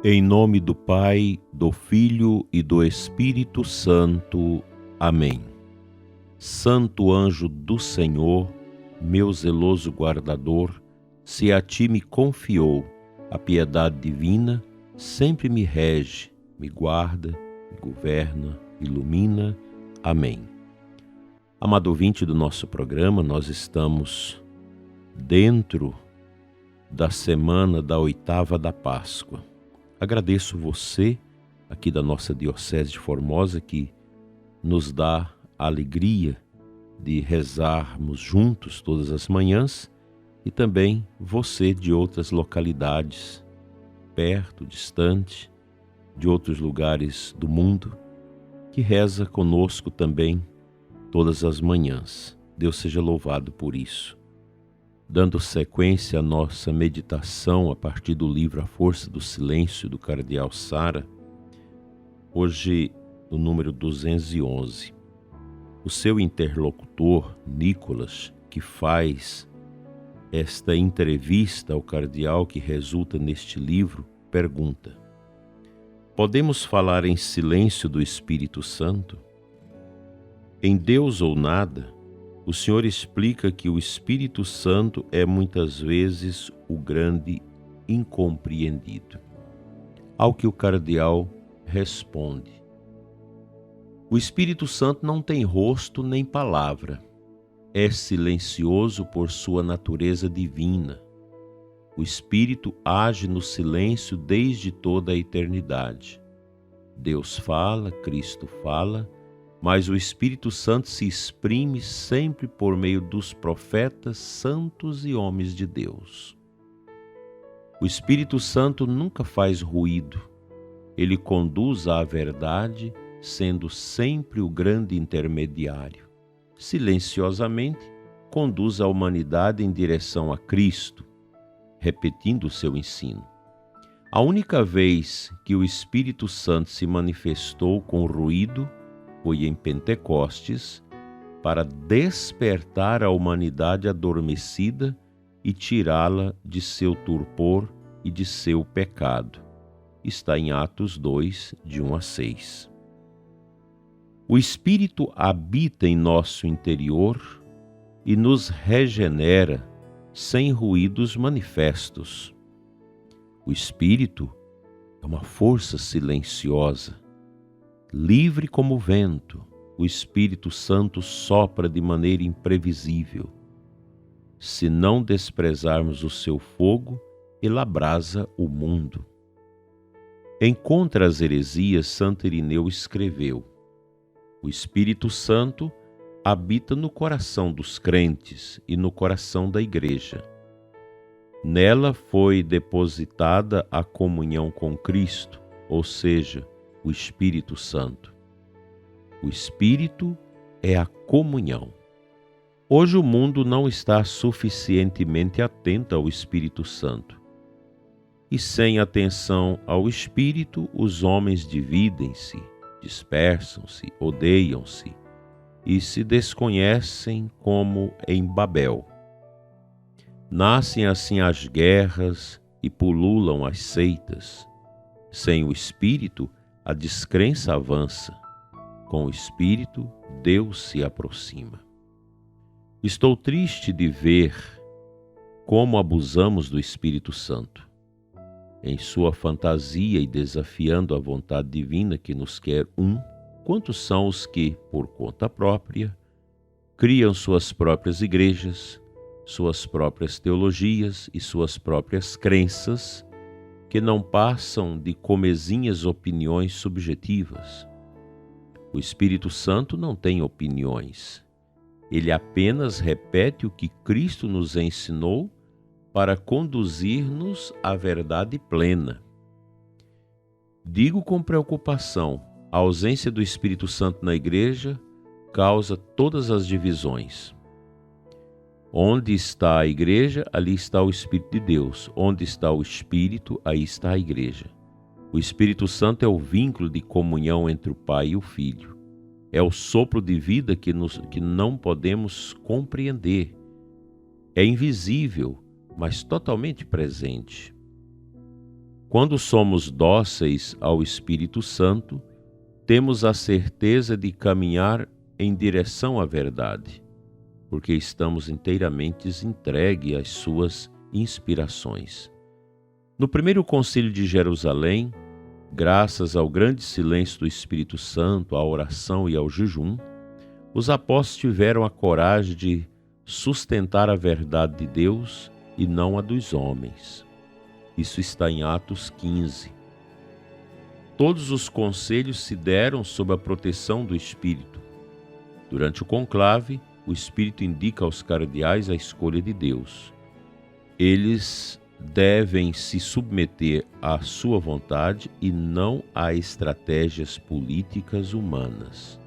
Em nome do Pai, do Filho e do Espírito Santo. Amém. Santo anjo do Senhor, meu zeloso guardador, se a ti me confiou a piedade divina, sempre me rege, me guarda, me governa, ilumina. Amém. Amado ouvinte do nosso programa, nós estamos dentro da semana da oitava da Páscoa. Agradeço você, aqui da nossa Diocese de Formosa, que nos dá a alegria de rezarmos juntos todas as manhãs, e também você de outras localidades, perto, distante, de outros lugares do mundo, que reza conosco também todas as manhãs. Deus seja louvado por isso. Dando sequência à nossa meditação a partir do livro A Força do Silêncio, do Cardeal Sara, hoje no número 211. O seu interlocutor, Nicolas, que faz esta entrevista ao cardeal que resulta neste livro, pergunta: podemos falar em silêncio do Espírito Santo? Em Deus ou Nada, o Senhor explica que o Espírito Santo é muitas vezes o grande incompreendido. Ao que o cardeal responde: o Espírito Santo não tem rosto nem palavra. É silencioso por sua natureza divina. O Espírito age no silêncio desde toda a eternidade. Deus fala, Cristo fala, mas o Espírito Santo se exprime sempre por meio dos profetas, santos e homens de Deus. O Espírito Santo nunca faz ruído. Ele conduz à verdade, sendo sempre o grande intermediário. Silenciosamente, conduz a humanidade em direção a Cristo, repetindo o seu ensino. A única vez que o Espírito Santo se manifestou com ruído foi em Pentecostes, para despertar a humanidade adormecida e tirá-la de seu torpor e de seu pecado. Está em Atos 2, de 1 a 6. O Espírito habita em nosso interior e nos regenera sem ruídos manifestos. O Espírito é uma força silenciosa. Livre como o vento, o Espírito Santo sopra de maneira imprevisível. Se não desprezarmos o seu fogo, ele abrasa o mundo. Em Contra as Heresias, Santo Irineu escreveu: o Espírito Santo habita no coração dos crentes e no coração da Igreja. Nela foi depositada a comunhão com Cristo, ou seja, o Espírito Santo. O Espírito é a comunhão. Hoje o mundo não está suficientemente atento ao Espírito Santo. E sem atenção ao Espírito, os homens dividem-se, dispersam-se, odeiam-se e se desconhecem como em Babel. Nascem assim as guerras e pululam as seitas. Sem o Espírito, a descrença avança. Com o Espírito, Deus se aproxima. Estou triste de ver como abusamos do Espírito Santo. Em sua fantasia e desafiando a vontade divina que nos quer quantos são os que, por conta própria, criam suas próprias igrejas, suas próprias teologias e suas próprias crenças, que não passam de comezinhas opiniões subjetivas. O Espírito Santo não tem opiniões. Ele apenas repete o que Cristo nos ensinou para conduzir-nos à verdade plena. Digo com preocupação, a ausência do Espírito Santo na Igreja causa todas as divisões. Onde está a Igreja, ali está o Espírito de Deus. Onde está o Espírito, aí está a Igreja. O Espírito Santo é o vínculo de comunhão entre o Pai e o Filho. É o sopro de vida que não podemos compreender. É invisível, mas totalmente presente. Quando somos dóceis ao Espírito Santo, temos a certeza de caminhar em direção à verdade, porque estamos inteiramente entregues às suas inspirações. No primeiro concílio de Jerusalém, graças ao grande silêncio do Espírito Santo, à oração e ao jejum, os apóstolos tiveram a coragem de sustentar a verdade de Deus e não a dos homens. Isso está em Atos 15. Todos os conselhos se deram sob a proteção do Espírito. Durante o conclave, o Espírito indica aos cardeais a escolha de Deus. Eles devem se submeter à sua vontade e não a estratégias políticas humanas.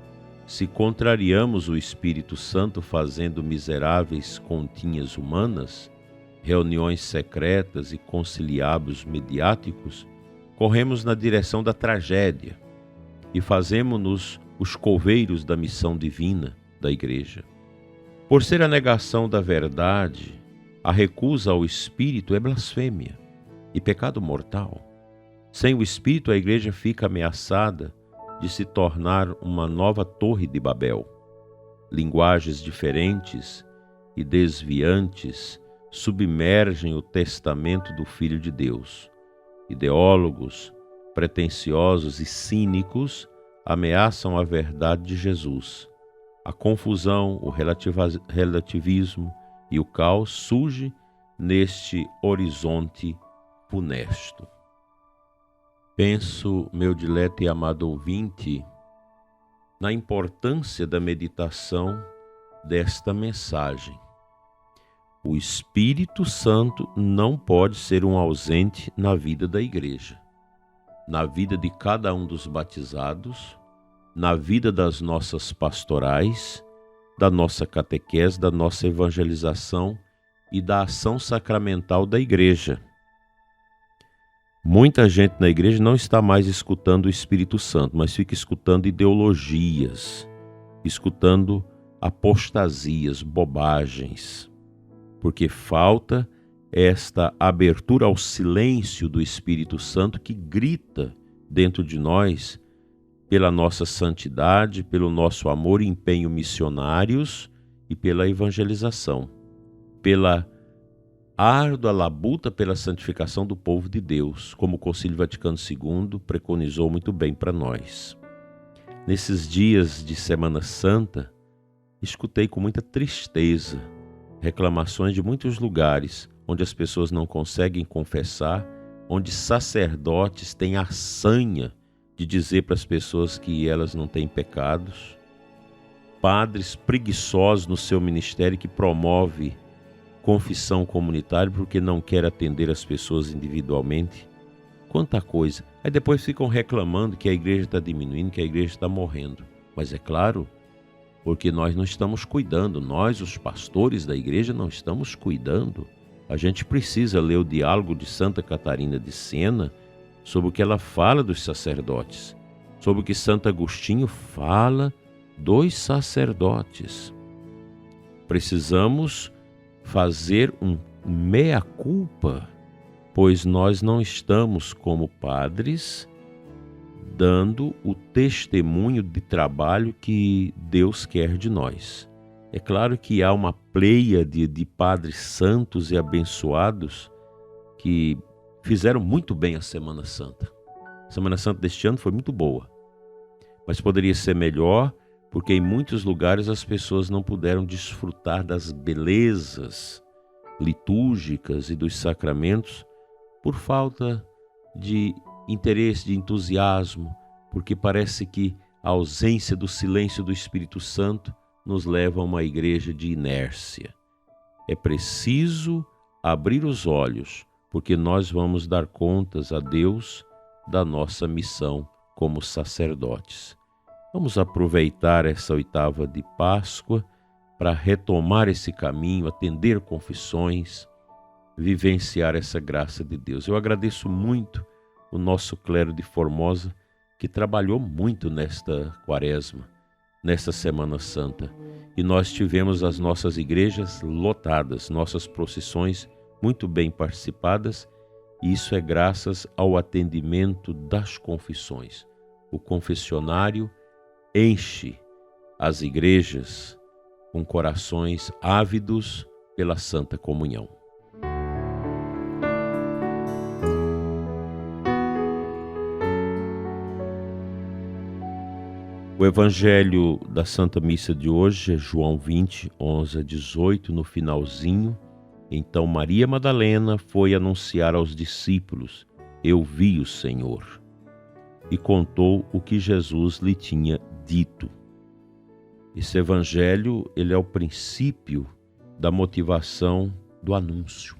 Se contrariamos o Espírito Santo fazendo miseráveis continhas humanas, reuniões secretas e conciliábulos mediáticos, corremos na direção da tragédia e fazemo-nos os coveiros da missão divina da Igreja. Por ser a negação da verdade, a recusa ao Espírito é blasfêmia e pecado mortal. Sem o Espírito, a Igreja fica ameaçada de se tornar uma nova Torre de Babel. Linguagens diferentes e desviantes submergem o testamento do Filho de Deus. Ideólogos, pretensiosos e cínicos ameaçam a verdade de Jesus. A confusão, o relativismo e o caos surge neste horizonte funesto. Penso, meu dileto e amado ouvinte, na importância da meditação desta mensagem. O Espírito Santo não pode ser um ausente na vida da Igreja, na vida de cada um dos batizados, na vida das nossas pastorais, da nossa catequese, da nossa evangelização e da ação sacramental da Igreja. Muita gente na Igreja não está mais escutando o Espírito Santo, mas fica escutando ideologias, escutando apostasias, bobagens, porque falta esta abertura ao silêncio do Espírito Santo que grita dentro de nós pela nossa santidade, pelo nosso amor e empenho missionários e pela evangelização, pela árdua labuta pela santificação do povo de Deus, como o Concílio Vaticano II preconizou muito bem para nós. Nesses dias de Semana Santa, escutei com muita tristeza reclamações de muitos lugares onde as pessoas não conseguem confessar, onde sacerdotes têm a sanha de dizer para as pessoas que elas não têm pecados, padres preguiçosos no seu ministério que promove confissão comunitária porque não quer atender as pessoas individualmente. Quanta coisa. Aí depois ficam reclamando que a igreja está diminuindo, que a igreja está morrendo. Mas é claro, porque nós não estamos cuidando, nós, os pastores da igreja, não estamos cuidando. A gente precisa ler o diálogo de Santa Catarina de Siena sobre o que ela fala dos sacerdotes, sobre o que Santo Agostinho fala dos sacerdotes. Precisamos fazer um meia-culpa, pois nós não estamos como padres dando o testemunho de trabalho que Deus quer de nós. É claro que há uma pleiade de padres santos e abençoados que fizeram muito bem a Semana Santa. A Semana Santa deste ano foi muito boa, mas poderia ser melhor porque em muitos lugares as pessoas não puderam desfrutar das belezas litúrgicas e dos sacramentos por falta de interesse, de entusiasmo, porque parece que a ausência do silêncio do Espírito Santo nos leva a uma igreja de inércia. É preciso abrir os olhos, porque nós vamos dar contas a Deus da nossa missão como sacerdotes. Vamos aproveitar essa oitava de Páscoa para retomar esse caminho, atender confissões, vivenciar essa graça de Deus. Eu agradeço muito o nosso clero de Formosa, que trabalhou muito nesta quaresma, nesta Semana Santa. E nós tivemos as nossas igrejas lotadas, nossas procissões muito bem participadas E isso é graças ao atendimento das confissões. O confessionário enche as igrejas com corações ávidos pela Santa Comunhão. O Evangelho da Santa Missa de hoje é João 20, 11 a 18, no finalzinho. Então Maria Madalena foi anunciar aos discípulos: eu vi o Senhor, e contou o que Jesus lhe tinha dito. Esse evangelho, ele é o princípio da motivação do anúncio.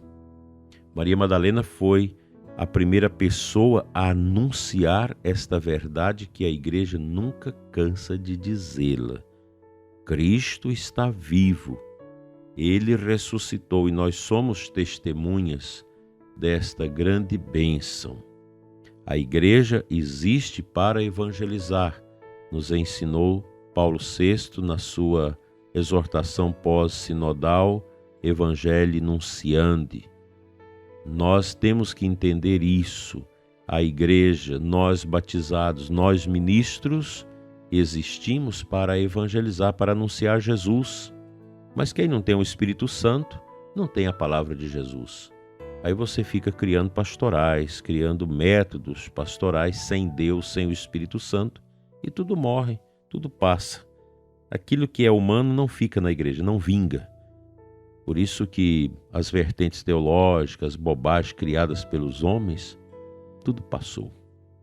Maria Madalena foi a primeira pessoa a anunciar esta verdade que a igreja nunca cansa de dizê-la. Cristo está vivo. Ele ressuscitou e nós somos testemunhas desta grande bênção. A igreja existe para evangelizar, nos ensinou Paulo VI na sua exortação pós-sinodal Evangelii Nunciandi. Nós temos que entender isso. A igreja, nós batizados, nós ministros, existimos para evangelizar, para anunciar Jesus. Mas quem não tem o Espírito Santo, não tem a palavra de Jesus. Aí você fica criando pastorais, criando métodos pastorais sem Deus, sem o Espírito Santo, e tudo morre, tudo passa. Aquilo que é humano não fica na igreja, não vinga. Por isso que as vertentes teológicas, bobagens criadas pelos homens, tudo passou.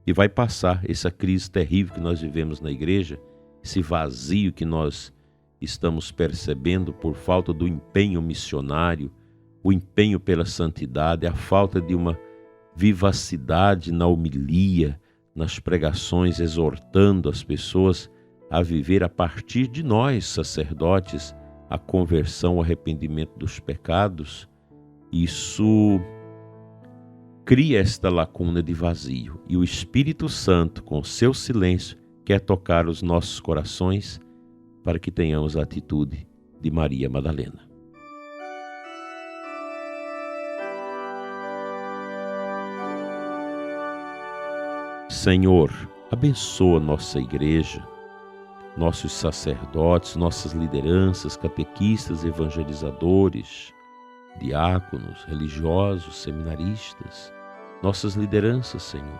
E vai passar essa crise terrível que nós vivemos na igreja, esse vazio que nós estamos percebendo por falta do empenho missionário, o empenho pela santidade, a falta de uma vivacidade na homilia, nas pregações, exortando as pessoas a viver a partir de nós, sacerdotes, a conversão, o arrependimento dos pecados. Isso cria esta lacuna de vazio. E o Espírito Santo, com seu silêncio, quer tocar os nossos corações para que tenhamos a atitude de Maria Madalena. Senhor, abençoa nossa igreja, nossos sacerdotes, nossas lideranças, catequistas, evangelizadores, diáconos, religiosos, seminaristas, nossas lideranças, Senhor,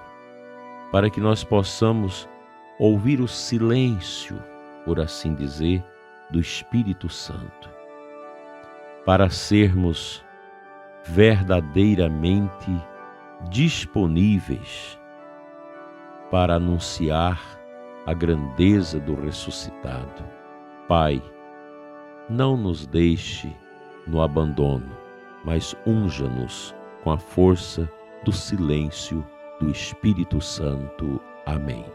para que nós possamos ouvir o silêncio, por assim dizer, do Espírito Santo, para sermos verdadeiramente disponíveis para anunciar a grandeza do ressuscitado. Pai, não nos deixe no abandono, mas unja-nos com a força do silêncio do Espírito Santo. Amém.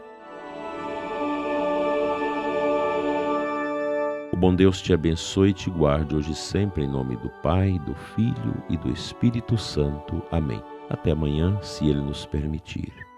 O bom Deus te abençoe e te guarde hoje e sempre, em nome do Pai, do Filho e do Espírito Santo. Amém. Até amanhã, se Ele nos permitir.